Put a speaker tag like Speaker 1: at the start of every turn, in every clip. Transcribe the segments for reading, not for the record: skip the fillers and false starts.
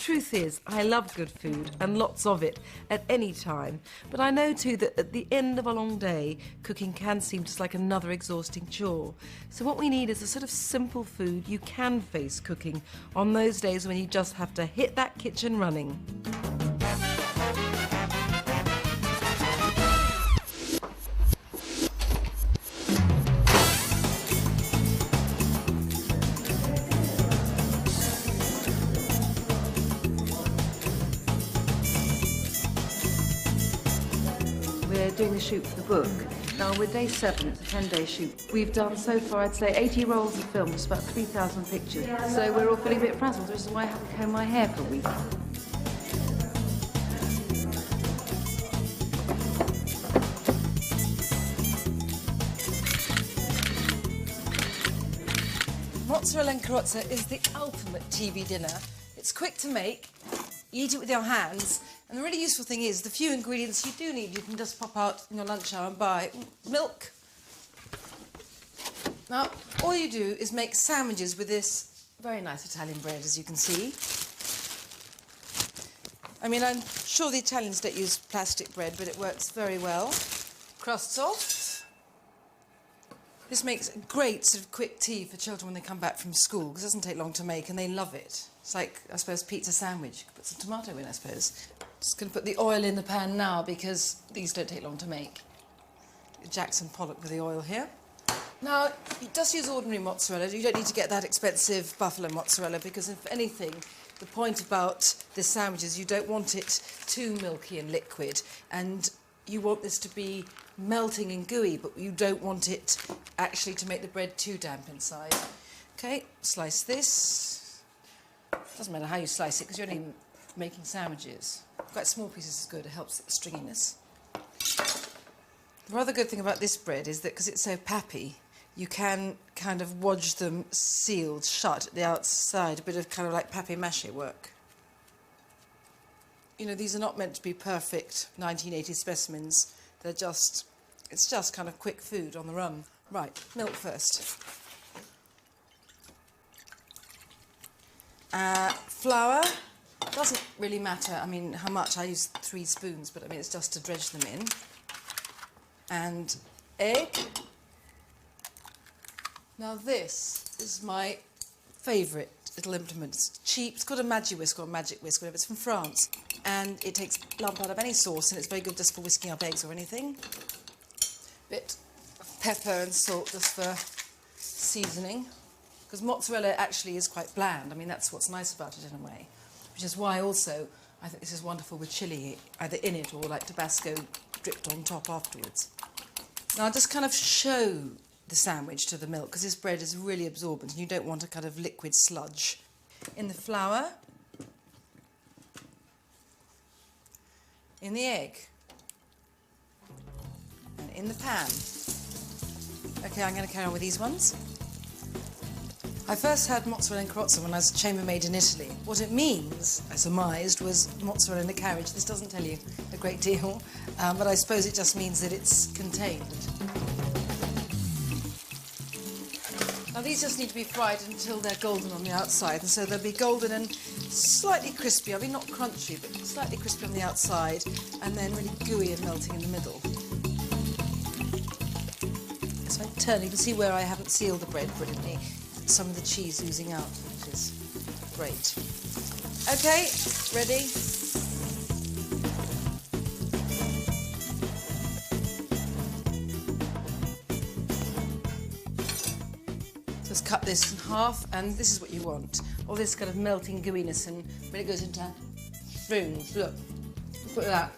Speaker 1: truth is, I love good food and lots of it at any time. But I know too that at the end of a long day, cooking can seem just like another exhausting chore. So what we need is a sort of simple food you can face cooking on those days when you just have to hit that kitchen running. We're doing the shoot for the book. Now, we're day 7, it's a 10-day shoot. We've done so far, I'd say, 80 rolls of film, just about 3,000 pictures. So we're all feeling a bit frazzled, which is why I haven't combed my hair for a week. Mozzarella and carrozza is the ultimate TV dinner. It's quick to make, you eat it with your hands, and the really useful thing is the few ingredients you do need, you can just pop out in your lunch hour and buy. Milk. Now, all you do is make sandwiches with this very nice Italian bread, as you can see. I mean, I'm sure the Italians don't use plastic bread, but it works very well. Crusts off. This makes a great sort of quick tea for children when they come back from school, because it doesn't take long to make and they love it. It's like, I suppose, pizza sandwich. You could put some tomato in, I suppose. Just going to put the oil in the pan now because these don't take long to make. Jackson Pollock with the oil here. Now, just use ordinary mozzarella. You don't need to get that expensive buffalo mozzarella because, if anything, the point about this sandwich is you don't want it too milky and liquid, and you want this to be melting and gooey, but you don't want it actually to make the bread too damp inside. OK, slice this. Doesn't matter how you slice it because you're only making sandwiches. Quite small pieces is good, it helps the stringiness. The rather good thing about this bread is that because it's so pappy, you can kind of wodge them sealed shut at the outside, a bit of kind of like papier-mâché work. You know, these are not meant to be perfect 1980s specimens. They're just, it's just kind of quick food on the run. Right, milk first. Flour, doesn't really matter, I mean, how much. I use 3 spoons, but I mean, it's just to dredge them in. And egg. Now this is my favourite little implement. It's cheap, it's called a magic whisk or a magic whisk, whatever. It's from France. And it takes lump out of any sauce, and it's very good just for whisking up eggs or anything. Bit of pepper and salt just for seasoning. Because mozzarella actually is quite bland. I mean, that's what's nice about it in a way. Which is why also I think this is wonderful with chilli, either in it or like Tabasco dripped on top afterwards. Now I'll just kind of show the sandwich to the milk because this bread is really absorbent and you don't want a kind of liquid sludge. In the flour, in the egg, and in the pan. OK, I'm going to carry on with these ones. I first had mozzarella and carrozza when I was chambermaid in Italy. What it means, I surmised, was mozzarella in a carriage. This doesn't tell you a great deal, but I suppose it just means that it's contained. Now these just need to be fried until they're golden on the outside, and so they'll be golden and slightly crispy. I mean, not crunchy, but slightly crispy on the outside, and then really gooey and melting in the middle. So I turn, you can see where I haven't sealed the bread brilliantly. Some of the cheese oozing out, which is great. OK, ready? Just cut this in half, and this is what you want. All this kind of melting gooiness, and when it goes into spoons, look, look at that.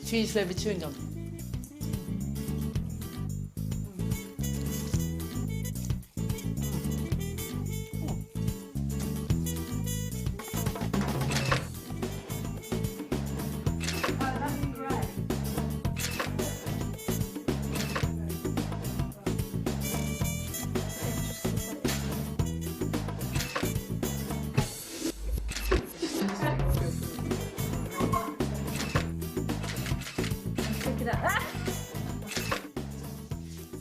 Speaker 1: Cheese-flavoured chewing gum.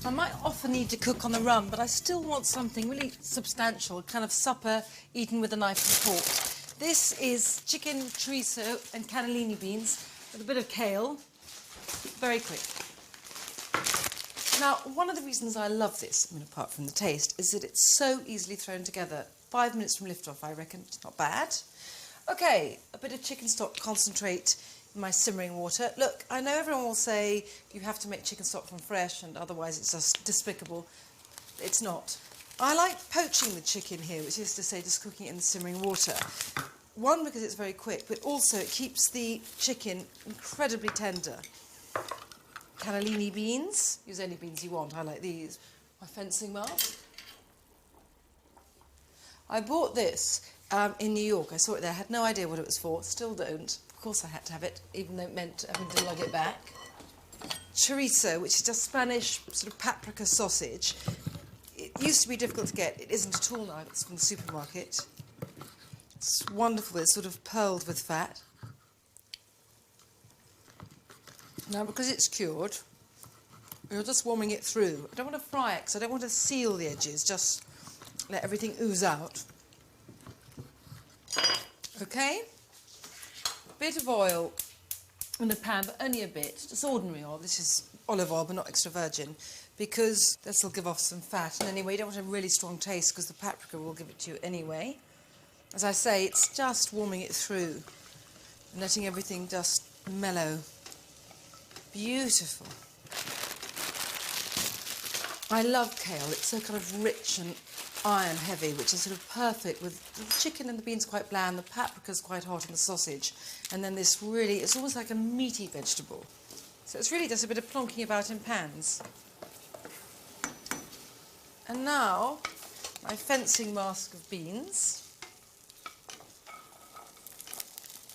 Speaker 1: I might often need to cook on the run, but I still want something really substantial, kind of supper eaten with a knife and fork. This is chicken chorizo and cannellini beans with a bit of kale. Very quick. Now, one of the reasons I love this, I mean, apart from the taste, is that it's so easily thrown together. 5 minutes from liftoff, I reckon. It's not bad. Okay, a bit of chicken stock concentrate in my simmering water. Look, I know everyone will say you have to make chicken stock from fresh and otherwise it's just despicable. It's not. I like poaching the chicken here, which is to say just cooking it in the simmering water. One, because it's very quick, but also it keeps the chicken incredibly tender. Cannellini beans. Use any beans you want. I like these. My fencing mask. I bought this in New York. I saw it there. I had no idea what it was for. Still don't. Of course I had to have it, even though it meant having to lug it back. Chorizo, which is just Spanish sort of paprika sausage. It used to be difficult to get. It isn't at all now. It's from the supermarket. It's wonderful. It's sort of pearled with fat. Now, because it's cured, you're just warming it through. I don't want to fry it because I don't want to seal the edges, just let everything ooze out. Okay? Bit of oil in the pan, but only a bit, just ordinary oil. This is olive oil, but not extra virgin, because this will give off some fat. And anyway, you don't want a really strong taste because the paprika will give it to you anyway. As I say, it's just warming it through and letting everything just mellow. Beautiful. I love kale. It's so kind of rich and iron heavy, which is sort of perfect with the chicken and the beans quite bland, the paprika's quite hot and the sausage, and then this really, it's almost like a meaty vegetable. So it's really just a bit of plonking about in pans. And now, my fencing mask of beans.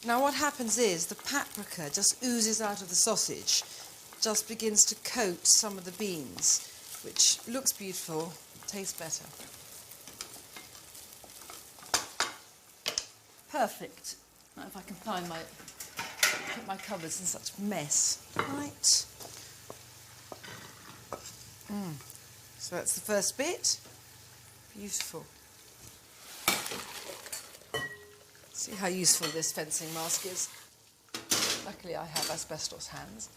Speaker 1: Now what happens is the paprika just oozes out of the sausage, just begins to coat some of the beans, which looks beautiful, tastes better. Perfect. Now if I can find put my cupboards in such a mess. Right. So that's the first bit. Beautiful. See how useful this fencing mask is. Luckily I have asbestos hands.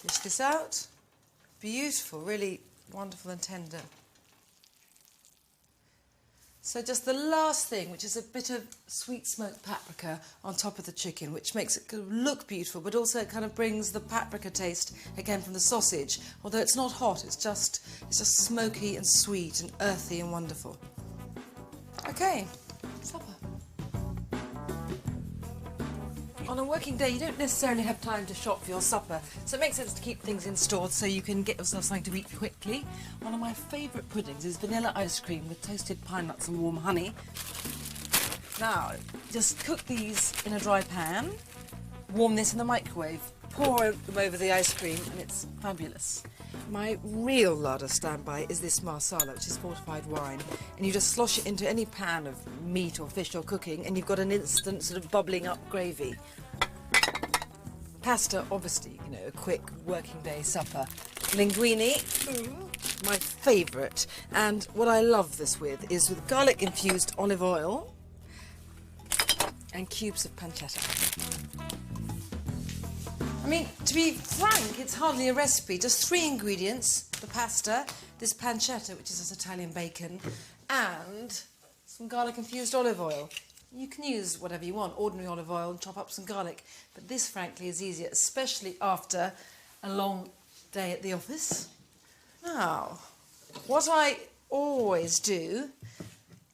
Speaker 1: Dish this out. Beautiful, really wonderful and tender. So just the last thing, which is a bit of sweet smoked paprika on top of the chicken, which makes it look beautiful, but also it kind of brings the paprika taste again from the sausage. Although it's not hot, it's just smoky and sweet and earthy and wonderful. Okay, supper. On a working day, you don't necessarily have time to shop for your supper, so it makes sense to keep things in store so you can get yourself something to eat quickly. One of my favourite puddings is vanilla ice cream with toasted pine nuts and warm honey. Now, just cook these in a dry pan, warm this in the microwave, pour them over the ice cream, and it's fabulous. My real larder standby is this marsala, which is fortified wine, and you just slosh it into any pan of meat or fish you're cooking, and you've got an instant sort of bubbling up gravy. Pasta, obviously, you know, a quick working day supper. Linguine, my favourite, and what I love this with is with garlic infused olive oil and cubes of pancetta. I mean, to be frank, it's hardly a recipe, just 3 ingredients: the pasta, this pancetta, which is this Italian bacon, and some garlic infused olive oil. You can use whatever you want, ordinary olive oil, and chop up some garlic, but this frankly is easier, especially after a long day at the office. Now, what I always do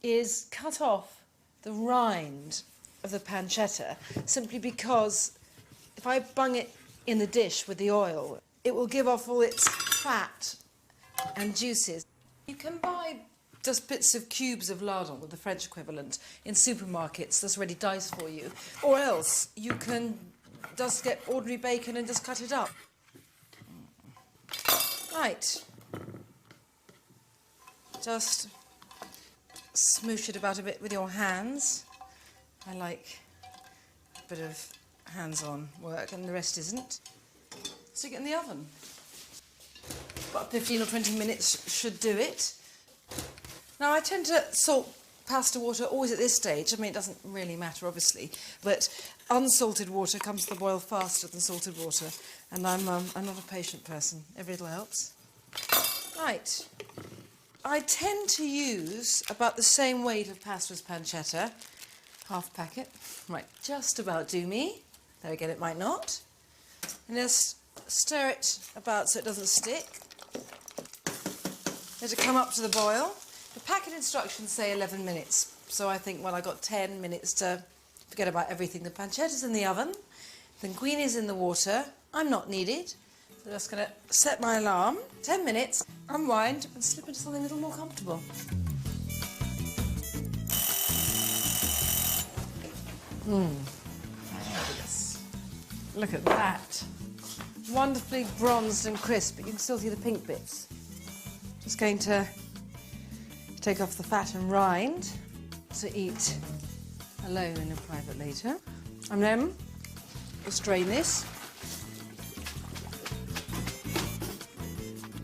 Speaker 1: is cut off the rind of the pancetta, simply because if I bung it in the dish with the oil, it will give off all its fat and juices. You can buy just bits of cubes of lardon, with the French equivalent, in supermarkets that's already diced for you. Or else you can just get ordinary bacon and just cut it up. Right. Just smoosh it about a bit with your hands. I like a bit of hands-on work, and the rest isn't. Stick it in the oven. About 15 or 20 minutes should do it. Now, I tend to salt pasta water always at this stage. I mean, it doesn't really matter, obviously, but unsalted water comes to the boil faster than salted water, and I'm not a patient person. Every little helps. Right. I tend to use about the same weight of pasta as pancetta. Half packet. Might just about do me. There again, it might not. And just stir it about so it doesn't stick. Let it come up to the boil. The packet instructions say 11 minutes, so I think, well, I got 10 minutes to forget about everything. The pancetta's in the oven, the linguine's in the water. I'm not needed. So I'm just going to set my alarm. 10 minutes, unwind, and slip into something a little more comfortable. Fabulous. Look at that. Wonderfully bronzed and crisp, but you can still see the pink bits. Just going to take off the fat and rind to eat alone in a private later. And then we'll strain this.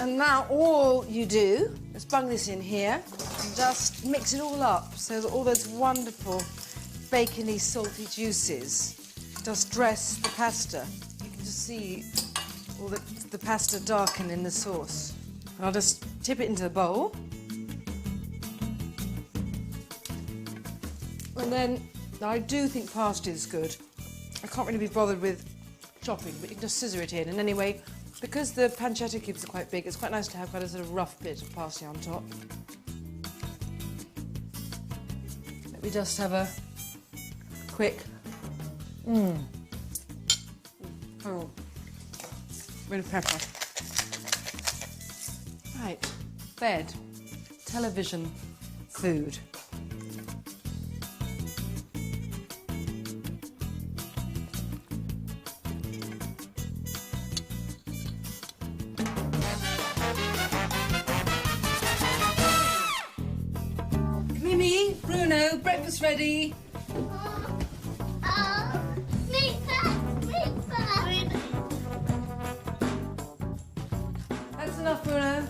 Speaker 1: And now all you do is bung this in here and just mix it all up so that all those wonderful bacony, salty juices just dress the pasta. You can just see all the pasta darken in the sauce. And I'll just tip it into the bowl. And then, I do think pasta is good. I can't really be bothered with chopping, but you can just scissor it in. And anyway, because the pancetta cubes are quite big, it's quite nice to have quite a sort of rough bit of parsley on top. Let me just have a quick... Oh, bit of pepper. Right, bed, television, food. Mimi, Bruno, breakfast ready. That's enough, Bruno.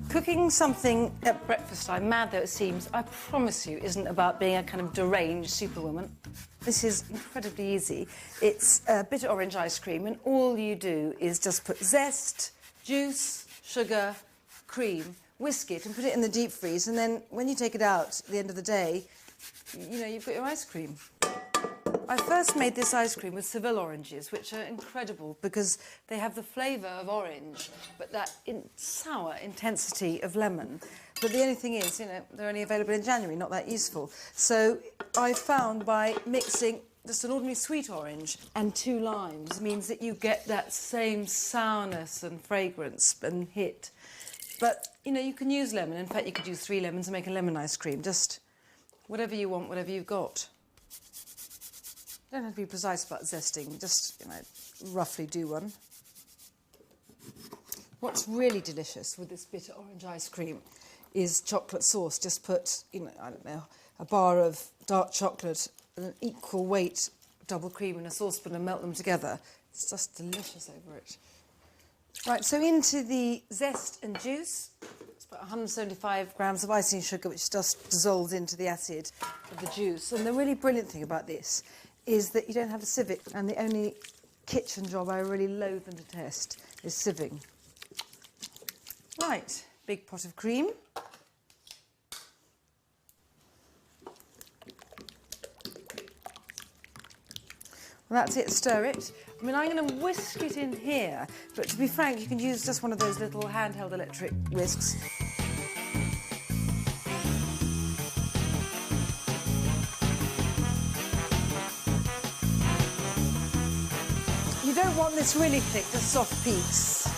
Speaker 1: Cooking something at breakfast time, mad though it seems, I promise you isn't about being a kind of deranged superwoman. This is incredibly easy. It's bitter orange ice cream, and all you do is just put zest, juice, sugar, cream, whisk it and put it in the deep freeze, and then when you take it out at the end of the day, you know, you've got your ice cream. I first made this ice cream with Seville oranges, which are incredible because they have the flavour of orange, but that sour intensity of lemon. But the only thing is, you know, they're only available in January, not that useful. So I found by mixing just an ordinary sweet orange and 2 limes means that you get that same sourness and fragrance and hit. But, you know, you can use lemon. In fact, you could use 3 lemons and make a lemon ice cream. Just whatever you want, whatever you've got. You don't have to be precise about zesting, just, you know, roughly do one. What's really delicious with this bitter orange ice cream is chocolate sauce. Just put, you know, I don't know, a bar of dark chocolate and an equal weight double cream in a saucepan and melt them together. It's just delicious over it. Right, so into the zest and juice. It's about 175 grams of icing sugar, which just dissolves into the acid of the juice. And the really brilliant thing about this is that you don't have to sieve it, and the only kitchen job I really loathe and detest is sieving. Right, big pot of cream. Well, that's it, stir it. I mean, I'm going to whisk it in here, but to be frank, you can use just one of those little handheld electric whisks. You don't want this really thick, just soft peaks.